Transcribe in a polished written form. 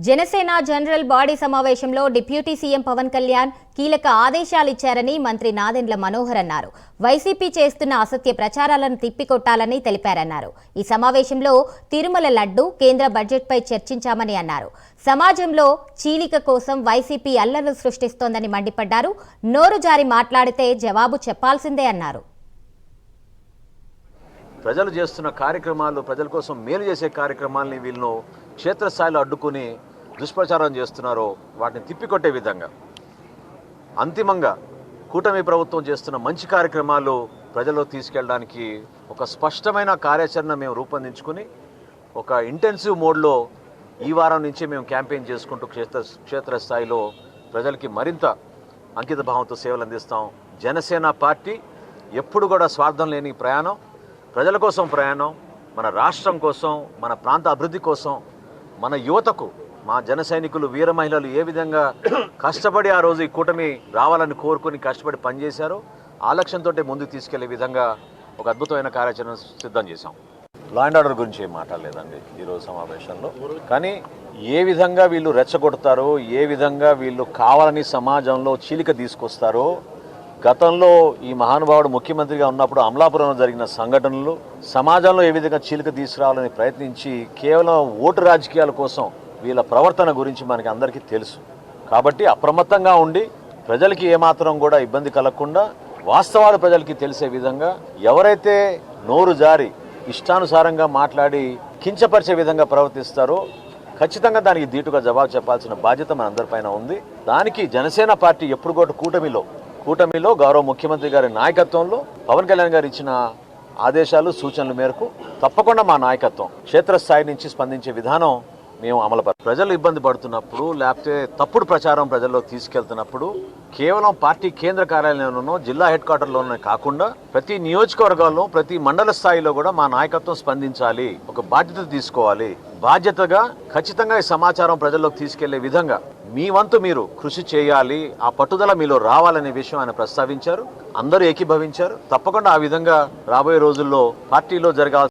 Janasena general body సమావేశంలో deputy CM Pawan Kalyan కీలక ఆదేశాలు ఇచ్చారని మంత్రి నాదెండ్ల మనోహర్ అన్నారు. వైసీపీ చేస్తున్న అసత్య ప్రచారాలను తిప్పికొట్టాలని తెలిపారన్నారు. ఈ సమావేశంలో తిరుమల లడ్డు కేంద్ర బడ్జెట్పై చర్చించామని అన్నారు. సమాజంలో చీలిక కోసం వైసీపీ అల్లర్లు సృష్టిస్తోందని మండిపడ్డారు. నోరు జారి మాట్లాడితే జవాబు చెప్పాల్సిందే అన్నారు. ప్రజలు చేస్తున్న కార్యక్రమాలు, ప్రజల కోసం మేలు చేసే కార్యక్రమాలని వీళ్ళను క్షేత్రస్థాయిలో అడ్డుకుని దుష్ప్రచారం చేస్తున్నారో వాటిని తిప్పికొట్టే విధంగా అంతిమంగా కూటమి ప్రభుత్వం చేస్తున్న మంచి కార్యక్రమాలు ప్రజల్లో తీసుకెళ్ళడానికి ఒక స్పష్టమైన కార్యాచరణ మేము రూపొందించుకుని ఒక ఇంటెన్సివ్ మోడ్లో ఈ వారం నుంచి మేము క్యాంపెయిన్ చేసుకుంటూ క్షేత్రస్థాయిలో ప్రజలకి మరింత అంకిత భావంతో సేవలు అందిస్తాం. జనసేన పార్టీ ఎప్పుడు కూడా స్వార్థం లేని ప్రయాణం, ప్రజల కోసం ప్రయాణం, మన రాష్ట్రం కోసం, మన ప్రాంత అభివృద్ధి కోసం, మన యువతకు, మా జన సైనికులు, వీర మహిళలు ఏ విధంగా కష్టపడి ఆ రోజు ఈ కూటమి రావాలని కోరుకుని కష్టపడి పనిచేశారో ఆ లక్ష్యంతో ముందుకు తీసుకెళ్లే విధంగా ఒక అద్భుతమైన కార్యాచరణ సిద్ధం చేశాం. లా అండ్ ఆర్డర్ గురించి ఏం మాట్లాడలేదండి ఈరోజు సమావేశంలో. కానీ ఏ విధంగా వీళ్ళు రెచ్చగొడతారో, ఏ విధంగా వీళ్ళు కావాలని సమాజంలో చీలిక తీసుకొస్తారో, గతంలో ఈ మహానుభావుడు ముఖ్యమంత్రిగా ఉన్నప్పుడు అమలాపురంలో జరిగిన సంఘటనలు, సమాజంలో ఏ విధంగా చీలిక తీసుకురావాలని ప్రయత్నించి కేవలం ఓటు రాజకీయాల కోసం వీళ్ళ ప్రవర్తన గురించి మనకి అందరికీ తెలుసు. కాబట్టి అప్రమత్తంగా ఉండి ప్రజలకి ఏమాత్రం కూడా ఇబ్బంది కలగకుండా వాస్తవాలు ప్రజలకి తెలిసే విధంగా ఎవరైతే నోరు జారి ఇష్టానుసారంగా మాట్లాడి కించపరిచే విధంగా ప్రవర్తిస్తారో ఖచ్చితంగా దానికి ధీటుగా జవాబు చెప్పాల్సిన బాధ్యత మనందరిపైన ఉంది. దానికి జనసేన పార్టీ ఎప్పుడు కూడా కూటమిలో గౌరవ ముఖ్యమంత్రి గారి నాయకత్వంలో పవన్ కళ్యాణ్ గారు ఇచ్చిన ఆదేశాలు, సూచనల మేరకు తప్పకుండా మా నాయకత్వం క్షేత్రస్థాయి నుంచి స్పందించే విధానం మేము అమలుపరుస్తాం. ప్రజలు ఇబ్బంది పడుతున్నప్పుడు, లేకపోతే తప్పుడు ప్రచారం ప్రజల్లో తీసుకెళ్తున్నప్పుడు కేవలం పార్టీ కేంద్ర కార్యాలయంలోనో జిల్లా హెడ్ క్వార్టర్లోనే కాకుండా ప్రతి నియోజకవర్గాల్లో, ప్రతి మండల స్థాయిలో కూడా మా నాయకత్వం స్పందించాలి, ఒక బాధ్యత తీసుకోవాలి. బాధ్యతగా ఖచ్చితంగా ఈ సమాచారం ప్రజల్లోకి తీసుకెళ్లే విధంగా మీ వంతు మీరు కృషి చేయాలి, ఆ పట్టుదల మీలో రావాలనే విషయం ఆయన ప్రస్తావించారు. అందరూ ఏకీభవించారు. తప్పకుండా ఆ విధంగా రాబోయే రోజుల్లో పార్టీలో జరగాల్సిన